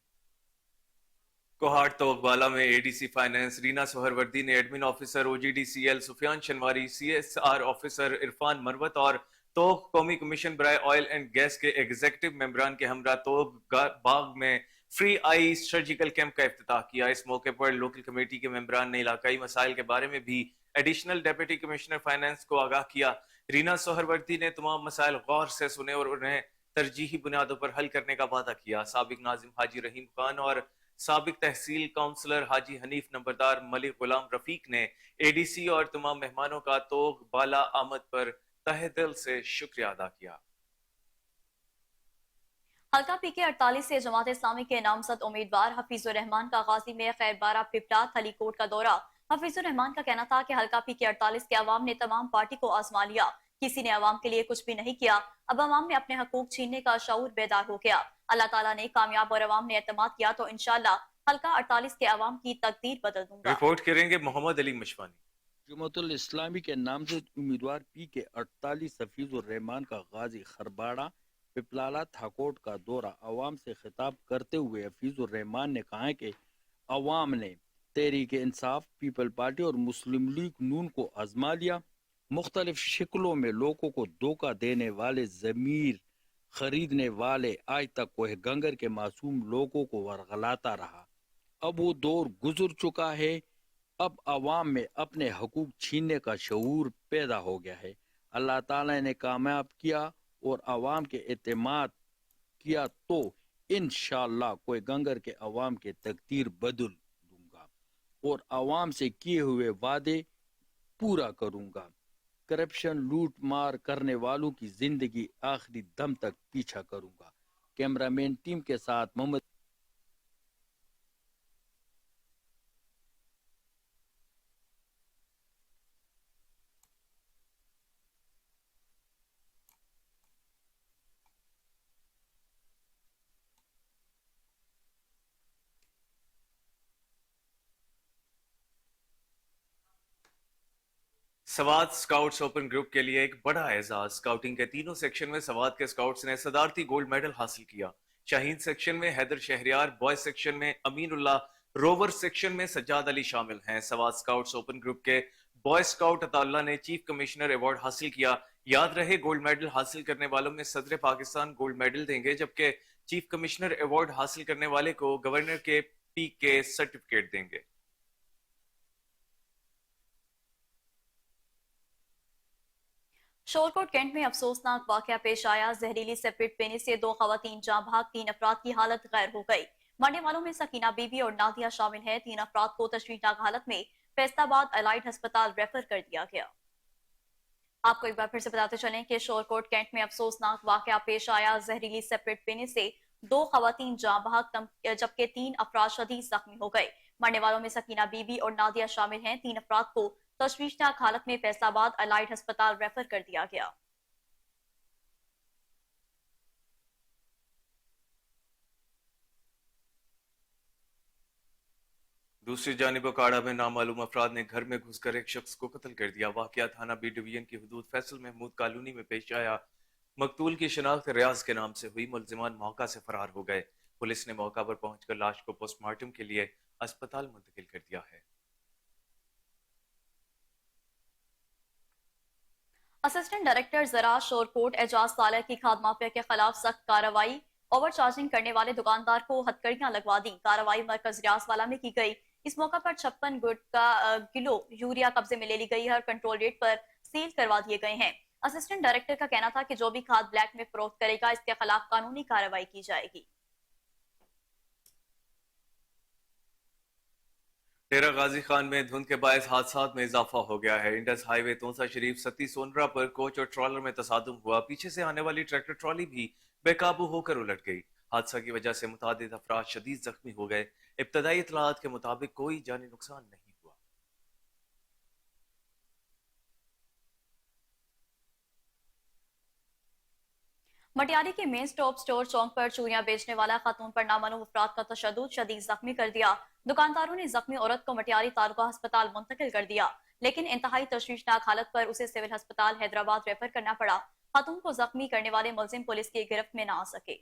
कोहाट तोकबाला में एडीसी फाइनेंस रीना सोहरवर्दी ने admin officer OGDCL Sufiyan शनवारी, CSR officer Irfan Marwat और तोक कौमी कमीशन बराए ऑयल एंड गैस के एग्जीक्यूटिव मेंबरान के हमरा तोक बाग में फ्री आई सर्जिकल कैंप का इफ्तिताह किया। इस मौके पर लोकल कमेटी के मेंबरान ने इलाकाई मसाइल के बारे में भी एडिशनल डिप्टी कमिश्नर फाइनेंस को आगाह किया। रीना सोहरवर्दी ने तमाम मसाइल गौर से सुने और उन्हें तरजीही बुनियादों पर हल करने का वादा किया। साबिक नाजिम हाजी रहीम खान और साबिक तहसील काउंसलर हाजी हनीफ नंबरदार मलिक गुलाम रफीक ने एडीसी और तमाम मेहमानों का तोक बाला आमद पर तहे दिल से शुक्रिया अदा किया। हल्का पीके 48 से जमात इस्लामी के नामजद उम्मीदवार हफीजुर रहमान का गाजी में खैरबारा पिपला थलीकोट का दौरा। हफीजुर रहमान का कहना था कि हल्का पीके 48 के अवाम ने तमाम पार्टी को आजमा लिया, किसी ने अवाम के लिए कुछ भी नहीं किया। अब अवाम में अपने हकूक छीनने का शऊर बेदार हो गया। अल्लाह ताला ने कामयाब और अवाम ने एतमाद किया तो इंशाअल्लाह हल्का 48 के अवाम की तकदीर बदल दूंगा। रिपोर्ट करेंगे मोहम्मद अली मशवानी। जमातुल इस्लामी के नामजद उम्मीदवार पी के 48 हफीजुर रहमान का गाजी खरबाड़ा पिपलाला थाकोट का दौरा। अवाम से खिताब करते हुए हफीजुर रहमान ने कहा कि अवाम ने तहरीक इंसाफ, पीपल पार्टी और मुस्लिम लीग नून को आजमा लिया। मुख्तलिफ शक्लों में लोगों को धोखा देने वाले, ज़मीर खरीदने वाले आज तक कोह गंगर के मासूम लोगों को वरगलाता रहा। अब वो दौर गुजर चुका है। अब अवाम में अपने हकूक छीनने का शऊर पैदा हो गया है। अल्लाह ताला ने कामयाब किया और अवाम के एतमाद किया तो इंशाअल्लाह कोई गंगर के अवाम के तकदीर बदल दूंगा और अवाम से किए हुए वादे पूरा करूंगा। करप्शन, लूट मार करने वालों की जिंदगी आखिरी दम तक पीछा करूंगा। कैमरामैन टीम के साथ Mohammad. Swat scouts open group के लिए एक बड़ा एजाज। स्काउटिंग के तीनों सेक्शन में सवात के स्काउट्स ने सदारती गोल्ड मेडल हासिल किया। शाहीन सेक्शन में हैदर शहरियार, बॉयज सेक्शन में अमीनुल्लाह, रोवर सेक्शन में सज्जाद अली शामिल हैं। सवात स्काउट्स ओपन ग्रुप के बॉय स्काउट अताउल्लाह ने चीफ कमिश्नर अवार्ड हासिल किया। याद रहे, गोल्ड मेडल हासिल करने वालों में सदर पाकिस्तान गोल्ड मेडल देंगे, जबकि चीफ कमिश्नर अवार्ड हासिल करने वाले को गवर्नर के पी के सर्टिफिकेट देंगे। शोरकोट कैंट में अफसोसनाक वाकया पेश आया। जहरीली सेप्रेट पीने से 2 खवातीन जाँ भाग, 3 अफराद की हालत गैर हो गई। मरने वालों में सकीना बीबी और नादिया शामिल है। 3 अफराद को तशवीशनाक हालत में फैसलाबाद अलाइड अस्पताल रेफर कर दिया गया। आपको एक बार फिर से बताते चलें कि शोरकोट कैंट में अफसोसनाक वाकया पेश आया। जहरीली सेप्रेट पीने से 2 खवातीन जाँ भाग जबकि 3 अफराद शदीद जख्मी हो गए। मरने वालों में सकीना बीबी और नादिया शामिल हैं। 3 अफराद को तशवीशनाक हालत में फैसलाबाद अलाइड अस्पताल रेफर कर दिया गया। दूसरी जानिब अकाड़ा में नामालूम अफराद ने घर में घुसकर एक शख्स को कत्ल कर दिया। वाकया थाना बी डिवीजन की हदूद फैसल महमूद कॉलोनी में पेश आया। मकतूल की शिनाख्त रियाज के नाम से हुई। मुलजिमान मौका से फरार हो गए। पुलिस ने मौका पर पहुंचकर लाश को पोस्टमार्टम के लिए अस्पताल मुंतकिल कर दिया है। असिस्टेंट डायरेक्टर ज़राअत शोरकोट एजाज सालह की खाद माफिया के खिलाफ सख्त कार्रवाई। ओवर चार्जिंग करने वाले दुकानदार को हथकड़ियां लगवा दी। कार्रवाई मरकज रियासवाला में की गई। इस मौका पर 56 किलो यूरिया कब्जे में ले ली गई है और कंट्रोल रेट पर सील करवा दिए गए हैं। असिस्टेंट डायरेक्टर का कहना था कि जो भी खाद ब्लैक में फरोख्त करेगा इसके खिलाफ कानूनी कार्रवाई की जाएगी। डेरा गाजी खान में धुंध के बायस हादसात में इजाफा हो गया है। इंडस हाईवे तोंसा शरीफ सती सोनरा पर कोच और ट्रॉलर में तसादुम हुआ। पीछे से आने वाली ट्रैक्टर ट्रॉली भी बेकाबू होकर उलट गई। हादसा की वजह से मुतादिद अफराद शदीद जख्मी हो गए। इब्तदाई इतलात के मुताबिक कोई जानी नुकसान नहीं हुआ। मटियारी के मेन स्टॉप स्टोर चौक पर चूड़ियां बेचने वाला खातून पर नामालूम अफराद का तशद्दुद शदीद जख्मी कर दिया। दुकानदारों ने जख्मी औरत को मटियारी तालुका अस्पताल मुंतकिल कर दिया, लेकिन इंतहाई तशवीशनाक हालत पर उसे सिविल अस्पताल हैदराबाद रेफर करना पड़ा। खातून को जख्मी करने वाले मुलजिम पुलिस की गिरफ्त में न आ सके।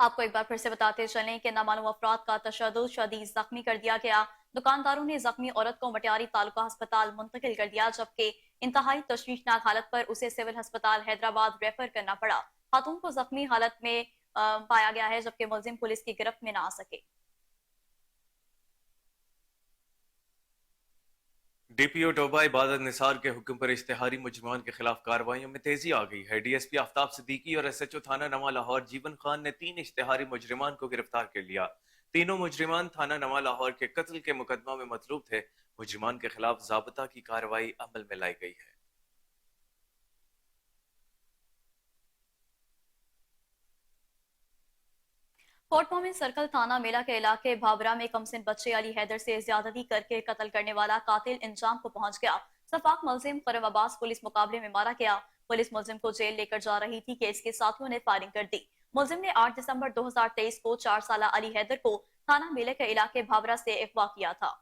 आपको एक बार फिर से बताते चलें कि नामालूम अफराद का तशद्दुद शदीद जख्मी कर दिया गया। दुकानदारों ने जख्मी औरत को मटियारी तालुका अस्पताल मुंतकिल कर दिया, जबकि इंतहाई तशवीशनाक हालत पर उसे सिविल अस्पताल हैदराबाद रेफर करना पड़ा। खातून को जख्मी हालत में पाया गया है, जबकि मुलजिम पुलिस की गिरफ्त में न आ सके। डीपीओ टोबा इबादत निसार के हुक्म पर इश्तिहारी मुजरिमान के खिलाफ कार्रवाइयों में तेजी आ गई है। डीएसपी आफ्ताब सिद्दीकी और एसएचओ थाना नवा लाहौर जीवन खान ने 3 इश्तिहारी मुजरिमान को गिरफ्तार कर लिया। तीनों मुजरिमान थाना नवा लाहौर के कत्ल के मुकदमा में मतलूब थे। मुजरिमान के खिलाफ ज़ाब्ता की कार्रवाई अमल में लाई गई है। कोर्ट मोमिन सर्कल थाना मेला के इलाके भाबरा में कमसिन बच्चे अली हैदर से ज्यादती करके कत्ल करने वाला कातिल इंजाम को पहुंच गया। सफाक मुलजिम करम अब्बास पुलिस मुकाबले में मारा गया। पुलिस मुलजिम को जेल लेकर जा रही थी कि इसके साथियों ने फायरिंग कर दी। मुलजिम ने 8 दिसंबर 2023 को 4 साल अली हैदर को थाना मेले के इलाके भाबरा से अगवा किया था।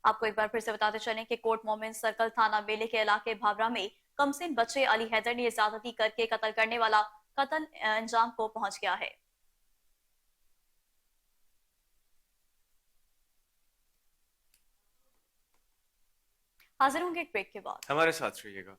आपको एक बार फिर से बताते चलें कि कोर्ट मोमिन सर्कल थाना मेले के इलाके भाबरा में कमसिन बच्चे अली हैदर ने ज्यादती करके कत्ल करने वाला कत्ल अंजाम को पहुंच गया है। हाजिर होंगे एक ब्रेक के बाद। हमारे साथ रहिएगा।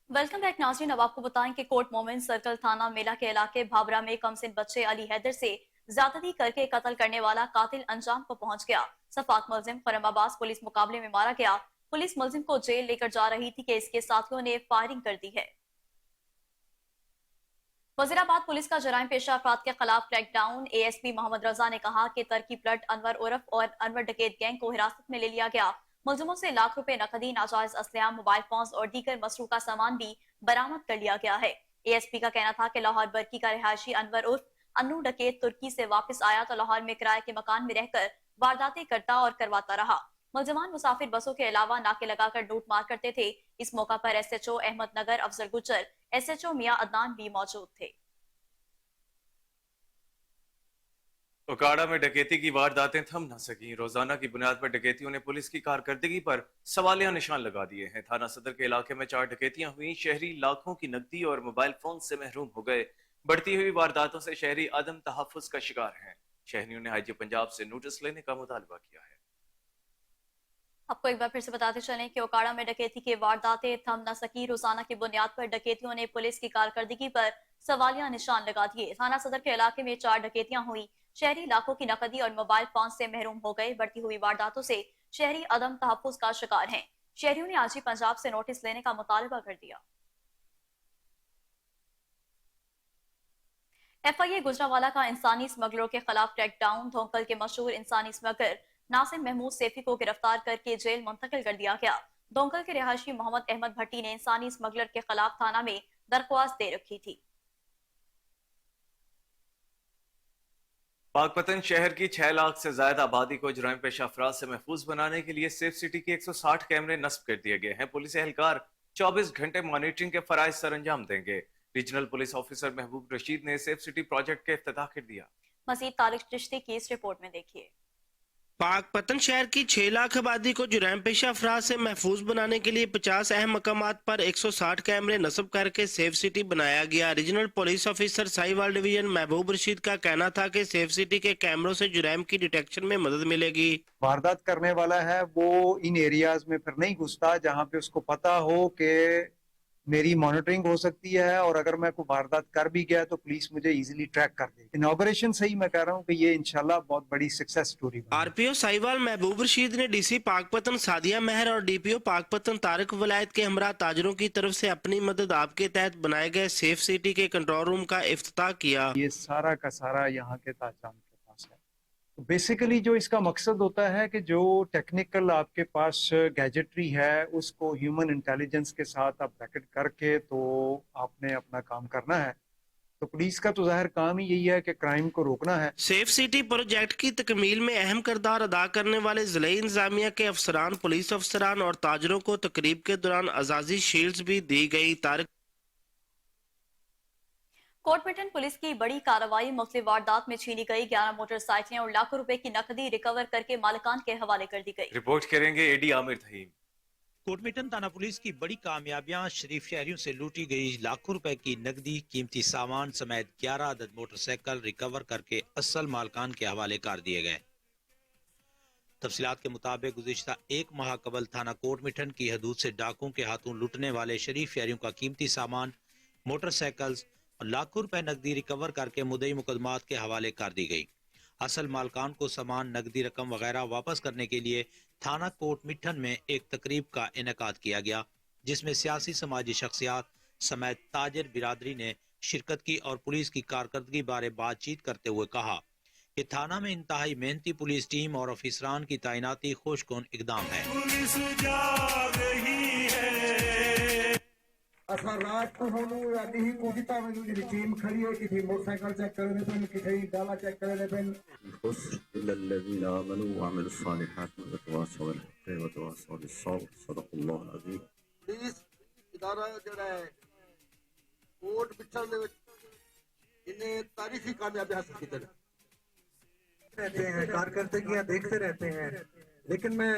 वेलकम बैक नाज़रीन। अब आपको बताएं कि कोर्ट मोमिन सर्कल थाना मेला के इलाके भाबरा में कमसिन बच्चे अली हैदर से ज्यादती करके कत्ल करने वाला कातिल अंजाम को पहुंच गया। सफाक मुलजिम करम अब्बास पुलिस मुकाबले में मारा गया। पुलिस मुलजिम को जेल लेकर जा रही थी कि इसके साथियों ने फायरिंग कर दी है। वजीराबाद पुलिस का जराइम पेशा अफराद के खिलाफ क्रैकडाउन। एएसपी मोहम्मद रजा ने कहा कि तरकी ब्लड अनवर उर्फ और अनवर डकैत गैंग को हिरासत में ले लिया गया। मुलजिमों से लाख रुपए नकदी, नाजायज असलहा, मोबाइल फोन्स और दीगर मसरूका सामान भी बरामद कर लिया गया है। एएसपी का कहना था कि लाहौर बरकी का रिहायशी अनवर उर्फ अन्नू डकैत तुर्की से वापस आया तो लाहौर में किराए के मकान में रहकर वारदातें करता और करवाता रहा। मुलजिमान मुसाफिर बसों के अलावा नाके लगाकर लूट मार करते थे। इस मौका पर एसएचओ अहमद नगर अफजल गुजर, एसएचओ मियां अदनान भी मौजूद थे। ओकाड़ा में डकैती की वारदातें थम न सकी। रोजाना की बुनियाद पर डकैतियों ने पुलिस की कारकर्दगी पर सवालिया निशान लगा दिए हैं। थाना सदर के इलाके में 4 डकैतियां हुई। शहरी लाखों की नकदी और मोबाइल फोन से महरूम हो गए। बढ़ती हुई वारदातों से शहरी अदम तहफ्फुज का शिकार हैं। शहरियों ने आईजी पंजाब से नोटिस लेने का मुतालबा किया है। आपको एक बार फिर से बताते चलें कि ओकाड़ा में डकैती की वारदातें थम न सकी। रोजाना की बुनियाद पर डकैतियों ने पुलिस की कारकर्दगी पर सवालिया निशान लगा दिए। थाना सदर के इलाके में 4 डकैतियां हुई। शहरी लाखों की नकदी और मोबाइल फोन से महरूम हो गए। बढ़ती हुई वारदातों से शहरी अदम तहफ्फुज का शिकार हैं। शहरियों ने आईजी पंजाब से नोटिस लेने का मुतालबा कर दिया। एफआईए गुजरावाला का इंसानी स्मगलरों के खिलाफ क्रैकडाउन। धोंकल के मशहूर इंसानी स्मगलर नासिर महमूद सेफी को गिरफ्तार करके जेल मुंतकिल कर दिया गया। धोंकल के रिहायशी मोहम्मद अहमद भट्टी ने इंसानी स्मगलर के खिलाफ थाना में दरख्वास्त दे रखी थी। पाकपतन शहर की 6 लाख से ज्यादा आबादी को जराइम पेशा अफराद से महफूज बनाने के लिए सेफ सिटी के 160 कैमरे नस्ब कर दिए गए हैं। पुलिस एहलकार 24 घंटे मॉनिटरिंग के फराइज सर अंजाम देंगे। रीजनल पुलिस ऑफिसर महबूब रशीद ने सेफ सिटी प्रोजेक्ट का इफ्तिताह कर दिया। मजीद तारिक चिश्ती की इस रिपोर्ट में देखिए। पाकपतन शहर की 6 लाख आबादी को जुराइम पेशा अफराद से महफूज बनाने के लिए 50 अहम मकामात पर 160 कैमरे नस्ब करके सेफ सिटी बनाया गया। Regional police officer Sahiwal division महबूब रशीद का कहना था कि सेफ सिटी के कैमरों से जुराइम की डिटेक्शन में मदद मिलेगी। वारदात करने वाला है वो इन एरियाज में फिर नहीं घुसता जहाँ पे उसको पता हो कि मेरी मॉनिटरिंग हो सकती है और अगर मैं कोई वारदात कर भी गया तो पुलिस मुझे इजीली ट्रैक कर देगी। इनॉग्रेशन से ही मैं कह रहा हूँ कि ये इंशाल्लाह बहुत बड़ी सक्सेस स्टोरी है। आरपीओ साहिवाल महबूब रशीद ने डीसी पाकपतन सादिया मेहर और डीपीओ पाकपतन तारिक वलायत के हमरा ताजरों की तरफ से अपनी मदद आपके तहत बनाए गए सेफ सिटी के कंट्रोल रूम का इफ्तिताह किया। ये सारा का सारा यहाँ के ताजरान के बेसिकली जो इसका मकसद होता है कि जो टेक्निकल आपके पास गैजेटरी है उसको ह्यूमन इंटेलिजेंस के साथ आप ब्रैकेट करके तो आपने अपना काम करना है। तो पुलिस का तो ज़ाहिर काम ही यही है कि क्राइम को रोकना है। सेफ सिटी प्रोजेक्ट की तकमील में अहम किरदार अदा करने वाले ज़िले इंतजामिया के अफसरान, पुलिस अफसरान और ताजरों को तकरीब के दौरान आज़ादी शील्ड्स भी दी गई। तारिक कोटमिटन पुलिस की बड़ी कार्रवाई, मुख्तलिफ वारदात में छीनी गई 11 मोटरसाइकिलें और लाखों रुपए की नकदी रिकवर करके मालिकान के हवाले कर दी गई। रिपोर्ट करेंगे एडी आमिर थहीम। कोटमिटन थाना पुलिस की बड़ी कामयाबियां, शरीफ शहरियों से लूटी गई लाखों रुपए की नकदी, कीमती सामान समेत 11 अदद मोटरसाइकिल रिकवर करके असल मालकान के हवाले कर दिए गए। तफसीलात के मुताबिक गुज़िश्ता एक माह कबल थाना कोटमिटन की हदूद से डाकुओं के हाथों लुटने वाले शरीफ शहरियों का कीमती सामान, मोटरसाइकिल और लाखों रुपए नकदी रिकवर करके मुद्दई मुकदमात के हवाले कर दी गई। असल मालकान को सामान, नकदी रकम वगैरह वापस करने के लिए थाना कोटमिठन में एक तकरीब का इनेकाद किया गया, जिसमें सियासी समाजी शख्सियात समेत ताजर बिरादरी ने शिरकत की और पुलिस की कारकर्दगी बारे बातचीत करते हुए कहा कि थाना में इंतहाई मेहनती पुलिस टीम और अफसरान की तैनाती खुशकुन इकदाम है। रात को ही कोशिता में जो टीम खड़ी है कि मोटरसाइकिल चेक करने पे किसी डाला चेक करने पे الذين آمنوا وعملوا الصالحات وتواصوا بالحق وتواصوا بالصبر صدق الله العظيم। पुलिस इदारा ਜਿਹੜਾ ਹੈ ਕੋਟ ਪਿੱਛਲ ਦੇ ਵਿੱਚ ਇਹਨੇ ਤਾਰੀਖੀ ਕਾਮਯਾਬੀ हासिल की रहते हैं, कारकर्दगियां देखते रहते हैं, लेकिन मैं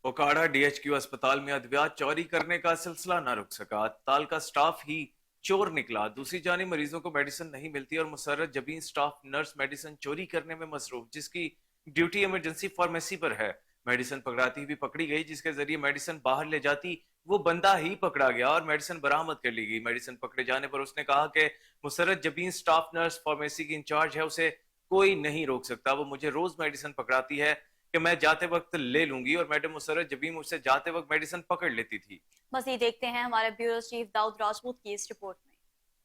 ओकाड़ा डीएचक्यू अस्पताल में अद्वियात चोरी करने का सिलसिला न रुक सका। अस्पताल का स्टाफ ही चोर निकला। दूसरी जानिब मरीजों को मेडिसिन नहीं मिलती और Musarrat Jabeen staff nurse medicine चोरी करने में मसरूफ, जिसकी ड्यूटी इमरजेंसी फार्मेसी पर है। मेडिसिन पकड़ाती हुई पकड़ी गई, जिसके जरिए मेडिसिन बाहर ले जाती वो बंदा ही पकड़ा गया और मेडिसिन बरामद कर ली गई। मेडिसिन पकड़े जाने पर उसने कहा कि Musarrat Jabeen staff nurse pharmacy की इंचार्ज है, उसे कोई नहीं रोक सकता। वो मुझे रोज मेडिसिन पकड़ाती है कि मैं जाते वक्त ले लूंगी और मैडम मुसर्रत जबीन मुझसे जाते वक्त मेडिसिन पकड़ लेती थी। मज़ीद देखते हैं हमारे ब्यूरो चीफ दाऊद राजपूत की इस रिपोर्ट में।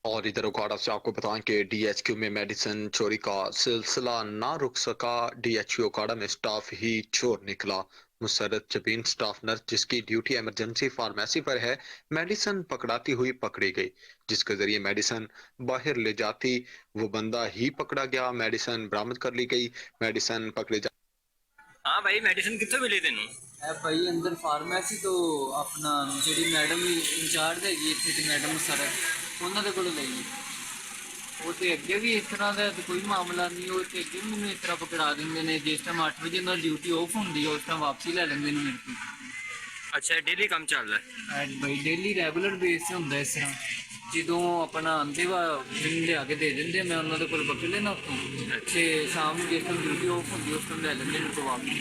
और इधर ओकाड़ा से आपको बताएं कि डीएचक्यू में मेडिसिन चोरी का सिलसिला ना रुक सका। डीएचक्यू ओकाड़ा में स्टाफ ही चोर निकला। मुसर्रत जबीन स्टाफ नर्स, जिसकी ड्यूटी इमरजेंसी फार्मेसी पर है, मेडिसिन पकड़ाती हुई पकड़ी गई, जिसके जरिए मेडिसिन बाहर ले जाती वो बंदा ही पकड़ा गया। मेडिसिन बरामद कर ली गई। मेडिसिन पकड़े जा हाँ भाई मेडिसिन कितने मिली तेन भाई अंदर फार्मेसी तो अपना जी मैडम इंचार्ज हैगी इतने मैडम सर उन्होंने को ली वो तो अगे भी इस तरह का कोई मामला नहीं, वो तो अगे भी मैंने इस तरह पकड़ा देंगे ने जिस टाइम 8 बजे उन्होंने ड्यूटी ऑफ होंगी है उस टाइम वापसी ले लेंगे मेरे को। अच्छा डेली काम चल रहा है भाई डेली रेगुलर बेस से होंगे इस तरह जो अपना आते वा लिया के दे देंगे मैं उन्होंने को पकड़ लेना उत्तों ते शाम जिस टाइम ड्यूटी ऑफ होंगी उस टाइम ले लेंगे मेरे को वापसी।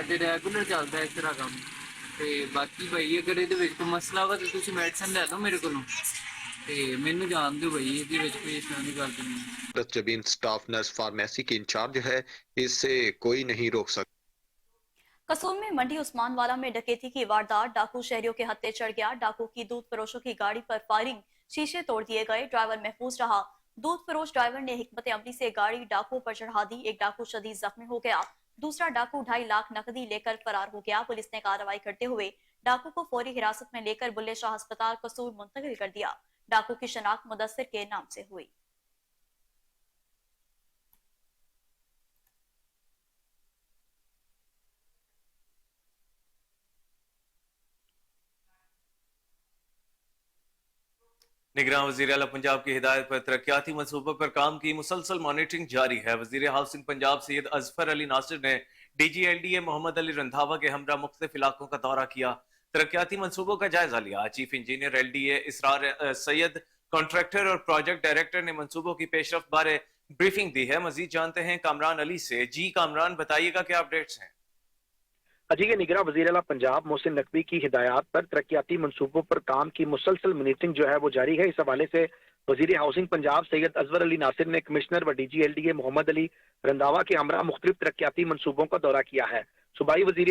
तो रेगुलर चलता है इस तरह काम। तो बाकी भाई अगर ये कोई मसला वा तो तुम मेडिसिन ले दो मेरे को मैनू जान दो भाई ये कोई इस तरह की गल नहीं। जबीन स्टाफ नर्स फार्मेसी की इंचार्ज है, इससे कोई नहीं रोक सकता। कसूर में मंडी उस्मानवाला में डकैती की वारदात, डाकू शहरियों के हत्थे चढ़ गया। डाकू की दूध फरोशों की गाड़ी पर फायरिंग, शीशे तोड़ दिए गए, ड्राइवर महफूज रहा। दूध फरोश ड्राइवर ने हिकमत अमली से गाड़ी डाकू पर चढ़ा दी। एक डाकू शदीद जख्मी हो गया, दूसरा डाकू 2.5 लाख नकदी लेकर फरार हो गया। पुलिस ने कार्रवाई करते हुए डाकू को फौरी हिरासत में लेकर बुल्ले शाह अस्पताल कसूर मुंतकिल कर दिया। डाकू की शनाख्त मुदस्सिर के नाम से हुई। निगरान वज़ीर आला पंजाब की हिदायत पर तरक्याती मनसूबों पर काम की मुसलसल मॉनिटरिंग जारी है। वज़ीर हाउसिंग पंजाब सैयद अजफर अली नासिर ने DG-LDA मोहम्मद अली रंधावा के हमरा मुख्तलिफ इलाकों का दौरा किया, तरक्याती मनसूबों का जायजा लिया। चीफ इंजीनियर LDA इसरार सैयद, कॉन्ट्रैक्टर और प्रोजेक्ट डायरेक्टर ने मनसूबों की पेशरफ्त बारे ब्रीफिंग दी है। मजीद जानते हैं कामरान अली से। जी कामरान, बताइएगा क्या अपडेट्स हैं। जी के निगरान वज़ीर आला पंजाब मोहसिन नकवी की हिदायत पर तरक्याती मनसूबों पर काम की मुसलसल मॉनिटरिंग जो है वो जारी है। इस हवाले से वजीर हाउसिंग पंजाब सैयद अजवर अली नासिर ने कमिश्नर व DG-LDA मोहम्मद अली रंधावा के हमरा मुख्तलिफ तरक्याती मनसूबों का दौरा किया है। सूबाई वजीर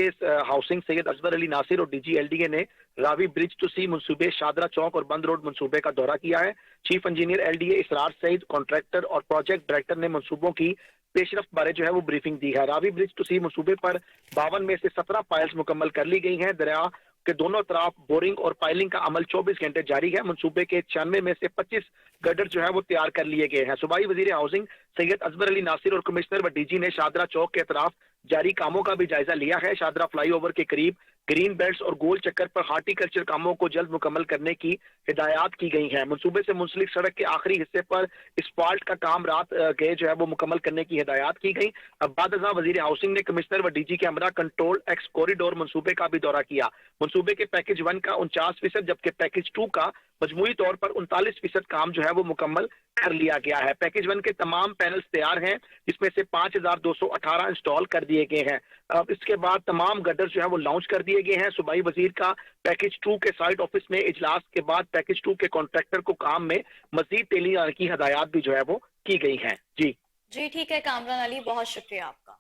हाउसिंग सैयद अजवर अली नासिर और DG-LDA ने रावी ब्रिज टू सी मनसूबे, शादरा चौक और बंद रोड मनसूबे का दौरा किया है। चीफ इंजीनियर LDA इसरार सईद, कॉन्ट्रैक्टर और प्रोजेक्ट डायरेक्टर ने मनसूबों की पेशरफ्त बारे जो है वो ब्रीफिंग दी है। रावी ब्रिज टू सी मनसूबे पर 52 में से 17 फाइल्स मुकम्मल कर ली गई हैं। दरिया के दोनों तरफ बोरिंग और पाइलिंग का अमल 24 घंटे जारी है। मनसूबे के 96 में से 25 गडर जो है वो तैयार कर लिए गए हैं। सूबाई वजीर हाउसिंग सैयद अजवर अली नासिर और कमिश्नर व DG ने शादरा चौक के अतराफ जारी कामों का भी जायजा लिया है। शादरा फ्लाईओवर के करीब ग्रीन बेल्ट्स और गोल चक्कर पर हार्टिकल्चर कामों को जल्द मुकम्मल करने की हिदायत की गई हैं। मनसूबे से मुंसलिक सड़क के आखिरी हिस्से पर इस्फाल्ट का काम रात गए जो है वो मुकम्मल करने की हिदायत की गई। बाद वजीर हाउसिंग ने कमिश्नर व DG के हमरा कंट्रोल एक्स कॉरिडोर मनसूबे का भी दौरा किया। मनसूबे के पैकेज 1 का 49%, जबकि पैकेज 2 का मजमूई तौर पर 39% काम जो है वो मुकम्मल कर लिया गया है। पैकेज 1 के तमाम पैनल्स तैयार हैं, जिसमें से 5218 इंस्टॉल कर दिए गए हैं। अब इसके बाद तमाम गडर जो है वो लॉन्च कर दिए गए हैं। सूबाई वजीर का पैकेज 2 के साइट ऑफिस में इजलास के बाद पैकेज 2 के कॉन्ट्रैक्टर को काम में मजीद तेजी लाने की हदायत भी जो है वो की गई हैं। जी ठीक है कामरान अली, बहुत शुक्रिया आपका।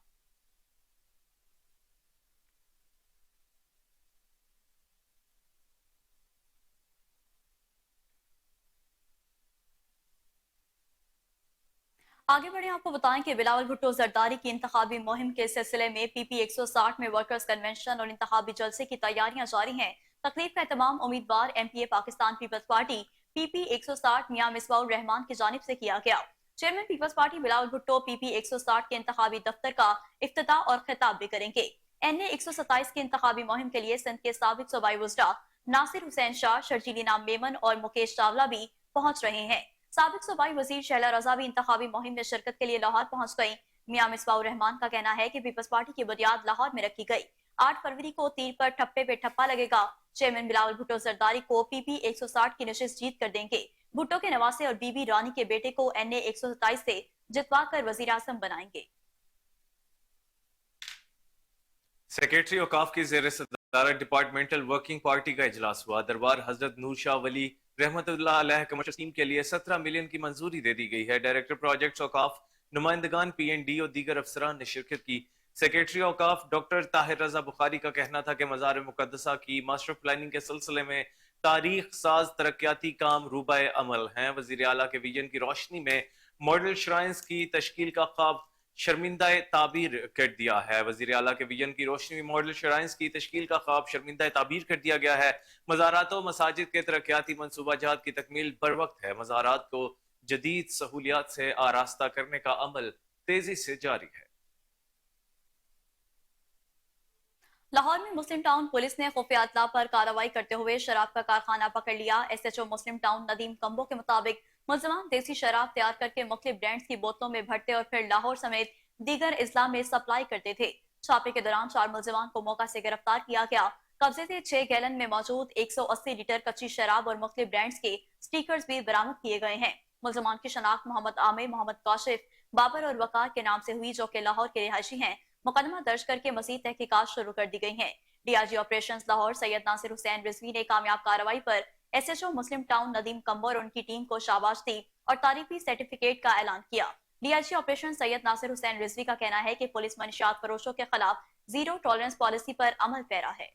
आगे बढ़े, आपको बताएं कि बिलावल भुट्टो जरदारी की इंतखाबी मुहिम के सिलसिले में PP 160 में वर्कर्स कन्वेंशन और इंतखाबी जलसे की तैयारियां जारी हैं। तकरीब का एहतमाम उम्मीदवार MPA Pakistan peoples party PP 160 Mian Misbahur Rehman की जानिब से किया गया। Chairman peoples party Bilawal Bhutto PP 160 के इंतखाबी दफ्तर का इफ्तिताह और खिताब भी करेंगे। NA 127 की इंतखाबी मुहिम के लिए सिंध के साबिक सूबाई वज़रा नासिर हुसैन शाह, शर्जीली नाम मेमन और मुकेश चावला भी पहुंच रहे हैं। साबिक सूबाई वजीर शैला रजा भी इंतखाबी मुहिम में शिरकत के लिए लाहौर पहुंच गई। मियां मिसबाउर रहमान का कहना है कि पीपल्स पार्टी की बुनियाद लाहौर में रखी गई। 8 फरवरी को तीर पर ठप्पे पे ठप्पा लगेगा। चेयरमैन बिलावल भुट्टो जरदारी को PP 160 की नशिस्त जीत कर देंगे। भुट्टो के नवासे और बीबी रानी के बेटे को NA 127 से जितवा कर वजीर आजम बनाएंगे। सेक्रेटरी औकाफ की ज़ेर सदारत डिपार्टमेंटल वर्किंग पार्टी का इजलास हुआ। दरबार हजरत नूर शाह वली रहमतुल्लाह अलैह कमर्शियल स्कीम के लिए 17 मिलियन की मंजूरी दे दी गई है। डायरेक्टर प्रोजेक्ट्स औकाफ, नुमाइंदगान PND और दीगर अफसरान ने शिरकत की। सेक्रेटरी औकाफ डॉक्टर ताहिर रजा बुखारी का कहना था कि मज़ार मुक़द्दसा की मास्टर प्लानिंग के सिलसिले में तारीख साज तरक्याती काम रूबाए अमल हैं। वज़ीर आला के विजन की रोशनी में मॉडल श्राइन्स की तश्कील का ख्वाब शर्मिंदा ताबीर कर दिया है। वज़ीर आला के विजन की रोशनी में मॉडल श्राइन्स की तश्कील का ख्वाब शर्मिंदा ताबीर कर दिया गया है। मज़ारात और मसाजिद के तरक्याती मनसूबा जात की तकमील बर वक्त है। मज़ारात को जदीद सहूलियात से आरास्ता करने का अमल तेजी से जारी है। लाहौर में मुस्लिम टाउन पुलिस ने खुफिया इत्तला पर कार्रवाई करते हुए शराब का कारखाना पकड़ लिया। SHO मुस्लिम टाउन नदीम कंबो के मुताबिक मुलजमान देसी शराब तैयार करके मुख्तलिफ ब्रांड्स की बोतलों में भरते और फिर लाहौर समेत दीगर इजला में सप्लाई करते थे। छापे के दौरान 4 मुलजमान को मौका से गिरफ्तार किया गया। कब्जे से 6 गैलन में मौजूद 180 लीटर कच्ची शराब और मुख्तलिफ ब्रांड्स के स्टिकर्स भी बरामद किए गए हैं। मुलजमान की शनाख्त मोहम्मद आमिर, मोहम्मद काशिफ, बाबर और वकार के नाम से हुई, जो कि लाहौर के रिहायशी हैं। मुकदमा दर्ज करके मजीद तहकीकात शुरू कर दी गई हैं। DIG ऑपरेशंस लाहौर सैयद नासिर हुसैन रिजवी ने कामयाब कार्रवाई पर SHO मुस्लिम टाउन नदीम कंबो और उनकी टीम को शाबाश दी और तारीफी सर्टिफिकेट का ऐलान किया। DIG ऑपरेशन सैयद नासिर हुसैन रिजवी का कहना है कि पुलिस मंशियात फरोशों के खिलाफ जीरो टॉलरेंस पॉलिसी पर अमल पैरा है।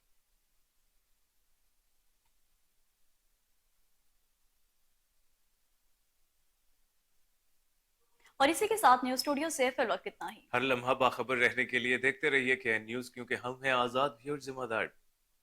और इसी के साथ न्यूज स्टूडियो से फिर वक्त इतना ही। हर लम्हा बाखबर रहने के लिए देखते रहिए KN न्यूज़, क्योंकि हम हैं आजाद भी और जिम्मेदार।